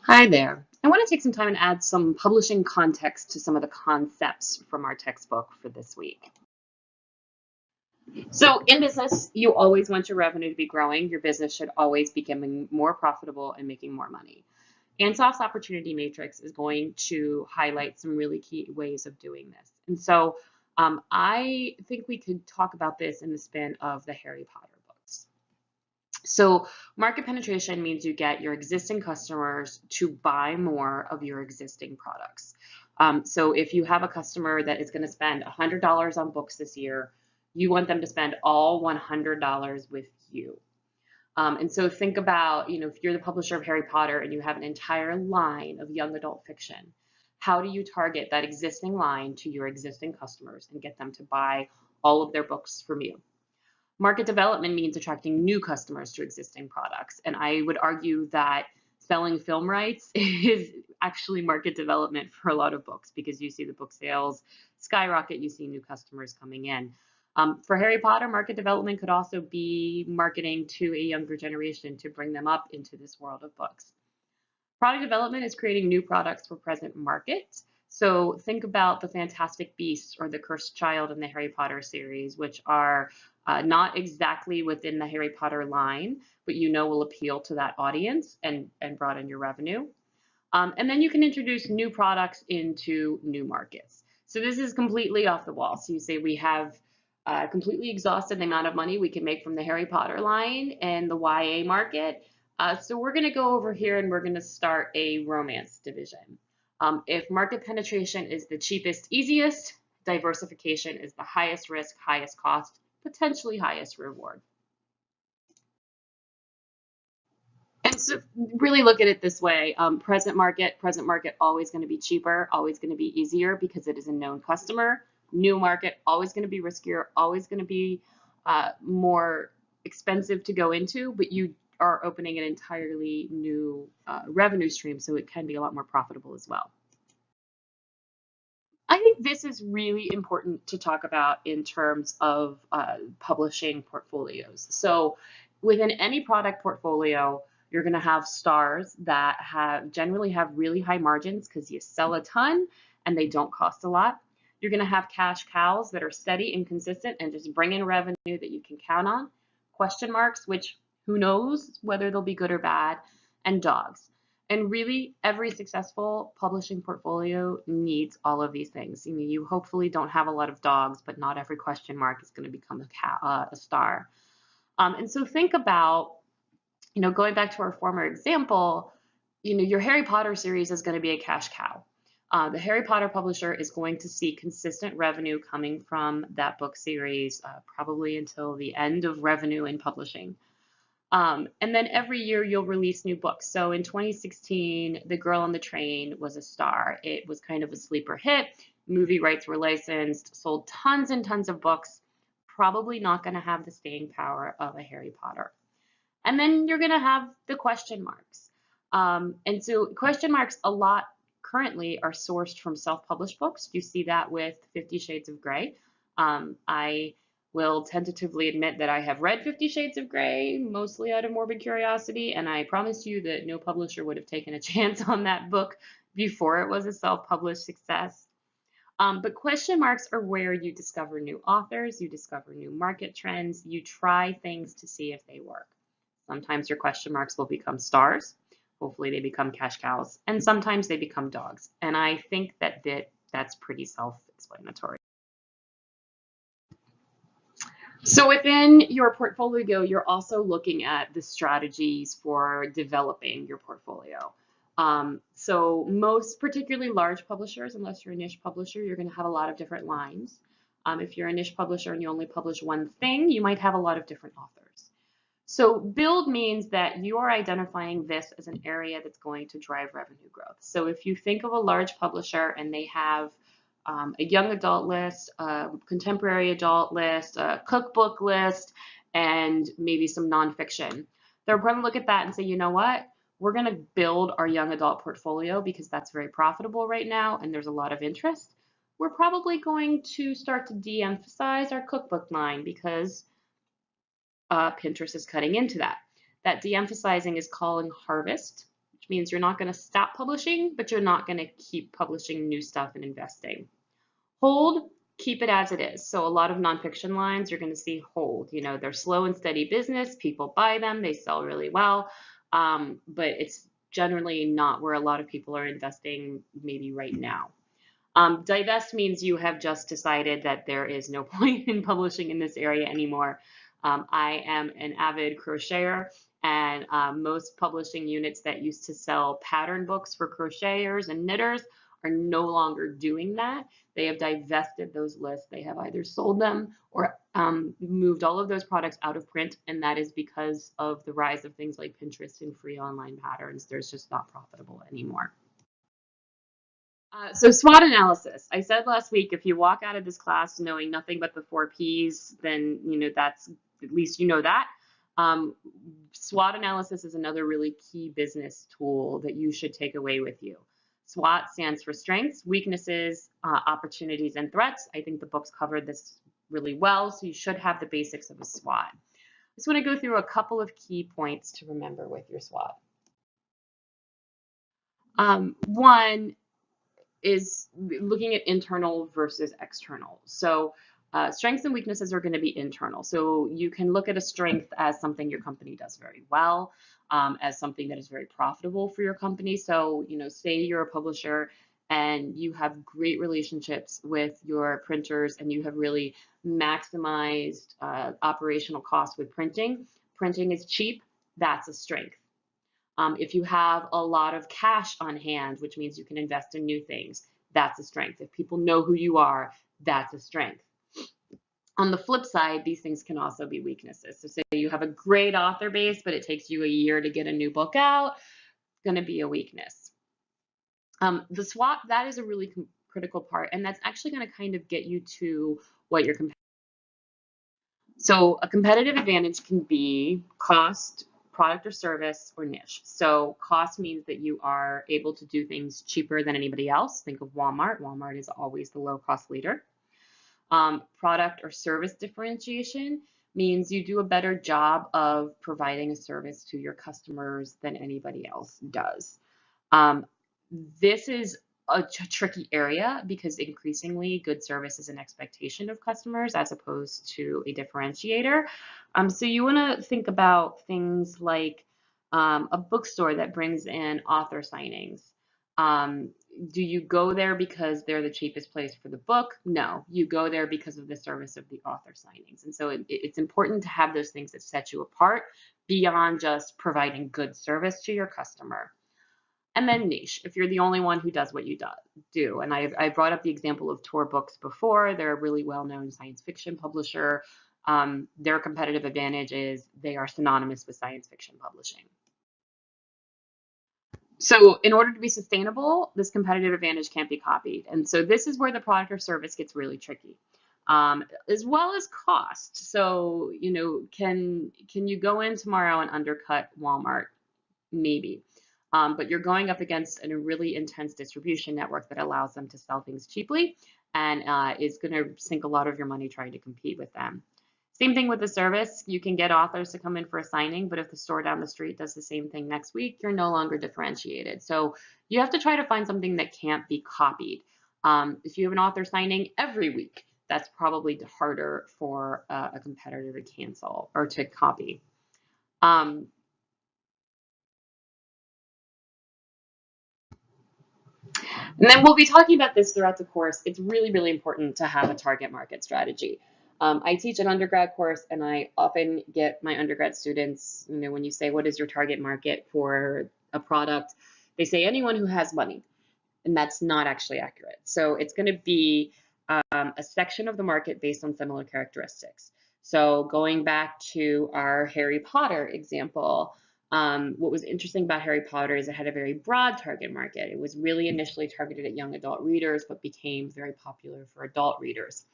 Hi there. I want to take some time and add some publishing context to some of the concepts from our textbook for this week. So, in business, you always want your revenue to be growing. Your business should always be becoming more profitable and making more money. Ansoff's Opportunity Matrix is going to highlight some really key ways of doing this. And so, I think we could talk about this in the spin of the Harry Potter books. So market penetration means you get your existing customers to buy more of your existing products. So if you have a customer that is going to spend $100 on books this year, you want them to spend all $100 with you. And so think about, if you're the publisher of Harry Potter and you have an entire line of young adult fiction, how do you target that existing line to your existing customers and get them to buy all of their books from you? Market development means attracting new customers to existing products. And I would argue that selling film rights is actually market development for a lot of books because you see the book sales skyrocket, you see new customers coming in. For Harry Potter, market development could also be marketing to a younger generation to bring them up into this world of books. Product development is creating new products for present market. So think about the Fantastic Beasts or the Cursed Child in the Harry Potter series, which are not exactly within the Harry Potter line, but will appeal to that audience and broaden your revenue. And then you can introduce new products into new markets. So this is completely off the wall. So you say we have completely exhausted the amount of money we can make from the Harry Potter line and the YA market. So we're going to go over here and we're going to start a romance division. If market penetration is the cheapest, easiest, diversification is the highest risk, highest cost, potentially highest reward. And so really look at it this way. Present market, always going to be cheaper, always going to be easier because it is a known customer. New market, always going to be riskier, always going to be more expensive to go into, but you are opening an entirely new revenue stream, so it can be a lot more profitable as well. I think this is really important to talk about in terms of publishing portfolios. So within any product portfolio, you're going to have stars that generally have really high margins because you sell a ton and they don't cost a lot. You're going to have cash cows that are steady and consistent and just bring in revenue that you can count on. Question marks, which who knows whether they'll be good or bad, and dogs. And really, every successful publishing portfolio needs all of these things. You hopefully don't have a lot of dogs, but not every question mark is going to become a star. And so think about, going back to our former example, your Harry Potter series is going to be a cash cow. The Harry Potter publisher is going to see consistent revenue coming from that book series, probably until the end of revenue in publishing. And then every year you'll release new books. So in 2016, The Girl on the Train was a star. It was kind of a sleeper hit. Movie rights were licensed, sold tons and tons of books. Probably not going to have the staying power of a Harry Potter. And then you're going to have the question marks. And so question marks a lot currently are sourced from self-published books. You see that with 50 Shades of Grey. I will tentatively admit that I have read 50 Shades of Grey, mostly out of morbid curiosity, and I promise you that no publisher would have taken a chance on that book before it was a self-published success. But question marks are where you discover new authors, you discover new market trends, you try things to see if they work. Sometimes your question marks will become stars. Hopefully they become cash cows, and sometimes they become dogs. And I think that's pretty self-explanatory. So within your portfolio, you're also looking at the strategies for developing your portfolio. So most particularly large publishers, unless you're a niche publisher, you're going to have a lot of different lines. If you're a niche publisher and you only publish one thing, you might have a lot of different authors. So build means that you are identifying this as an area that's going to drive revenue growth. So if you think of a large publisher and they have a young adult list, a contemporary adult list, a cookbook list, and maybe some nonfiction, they're going to look at that and say, you know what? We're going to build our young adult portfolio because that's very profitable right now and there's a lot of interest. We're probably going to start to de-emphasize our cookbook line because Pinterest is cutting into that. That de-emphasizing is calling harvest, which which means you're not going to stop publishing, but you're not going to keep publishing new stuff and investing. Hold, keep it as it is. So a lot of nonfiction lines you're going to see hold. You know, they're slow and steady business. People buy them, they sell really well, but it's generally not where a lot of people are investing maybe right now. Divest means you have just decided that there is no point in publishing in this area anymore. I am an avid crocheter, and most publishing units that used to sell pattern books for crocheters and knitters are no longer doing that. They have divested those lists. They have either sold them or moved all of those products out of print, and that is because of the rise of things like Pinterest and free online patterns. There's just not profitable anymore. So SWOT analysis. I said last week, if you walk out of this class knowing nothing but the 4 Ps, then that's at least you know that. SWOT analysis is another really key business tool that you should take away with you. SWOT stands for strengths, weaknesses, opportunities, and threats. I think the books covered this really well, so you should have the basics of a SWOT. I just want to go through a couple of key points to remember with your SWOT. One is looking at internal versus external. So strengths and weaknesses are going to be internal. So you can look at a strength as something your company does very well, as something that is very profitable for your company. So, say you're a publisher and you have great relationships with your printers and you have really maximized operational costs with printing. Printing is cheap. That's a strength. If you have a lot of cash on hand, which means you can invest in new things, that's a strength. If people know who you are, that's a strength. On the flip side, these things can also be weaknesses. So say you have a great author base, but it takes you a year to get a new book out, it's going to be a weakness. The SWOT, that is a really critical part, and that's actually going to kind of get you to what your competitive. So a competitive advantage can be cost, product or service, or niche. So cost means that you are able to do things cheaper than anybody else. Think of Walmart. Walmart is always the low cost leader. Product or service differentiation means you do a better job of providing a service to your customers than anybody else does. This is a tricky area because increasingly good service is an expectation of customers as opposed to a differentiator. So you want to think about things like a bookstore that brings in author signings. Do you go there because they're the cheapest place for the book? No, you go there because of the service of the author signings. And so it's important to have those things that set you apart beyond just providing good service to your customer. And then niche, if you're the only one who does what you do. And I brought up the example of Tor Books before. They're a really well-known science fiction publisher. Their competitive advantage is they are synonymous with science fiction publishing. So in order to be sustainable, this competitive advantage can't be copied. And so this is where the product or service gets really tricky, as well as cost. So, can you go in tomorrow and undercut Walmart? Maybe. But you're going up against a really intense distribution network that allows them to sell things cheaply and is going to sink a lot of your money trying to compete with them. Same thing with the service. You can get authors to come in for a signing, but if the store down the street does the same thing next week, you're no longer differentiated. So you have to try to find something that can't be copied. If you have an author signing every week, that's probably harder for a competitor to cancel or to copy. And then we'll be talking about this throughout the course. It's really, really important to have a target market strategy. I teach an undergrad course, and I often get my undergrad students, when you say, what is your target market for a product? They say anyone who has money, and that's not actually accurate. So it's going to be a section of the market based on similar characteristics. So going back to our Harry Potter example, what was interesting about Harry Potter is it had a very broad target market. It was really initially targeted at young adult readers, but became very popular for adult readers.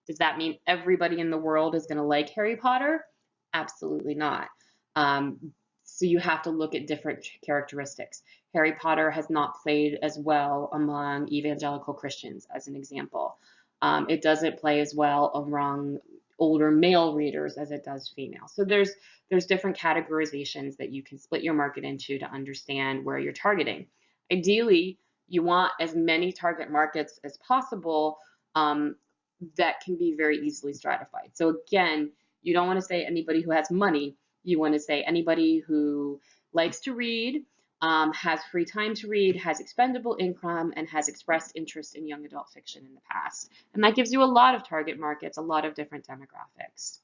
Does that mean everybody in the world is going to like Harry Potter? Absolutely not. So you have to look at different characteristics. Harry Potter has not played as well among evangelical Christians, as an example. It doesn't play as well among older male readers as it does female. So there's different categorizations that you can split your market into to understand where you're targeting. Ideally, you want as many target markets as possible that can be very easily stratified. So again, you don't want to say anybody who has money. You want to say anybody who likes to read, has free time to read, has expendable income, and has expressed interest in young adult fiction in the past. And that gives you a lot of target markets, a lot of different demographics.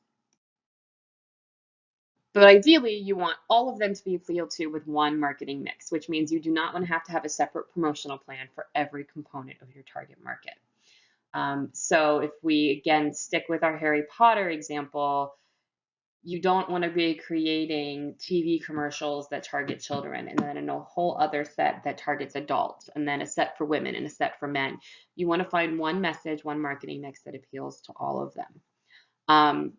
But ideally, you want all of them to be appealed to with one marketing mix, which means you do not want to have a separate promotional plan for every component of your target market. So if we, again, stick with our Harry Potter example, you don't want to be creating TV commercials that target children and then a whole other set that targets adults and then a set for women and a set for men. You want to find one message, one marketing mix that appeals to all of them.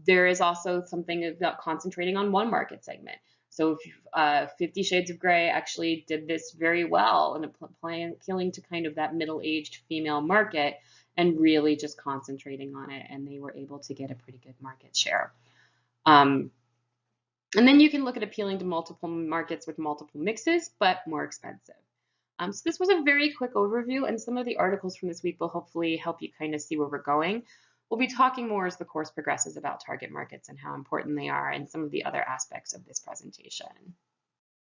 There is also something about concentrating on one market segment. So if 50 Shades of Grey actually did this very well and appealing to kind of that middle-aged female market and really just concentrating on it, and they were able to get a pretty good market share. And then you can look at appealing to multiple markets with multiple mixes, but more expensive. So this was a very quick overview, and some of the articles from this week will hopefully help you kind of see where we're going. We'll be talking more as the course progresses about target markets and how important they are and some of the other aspects of this presentation.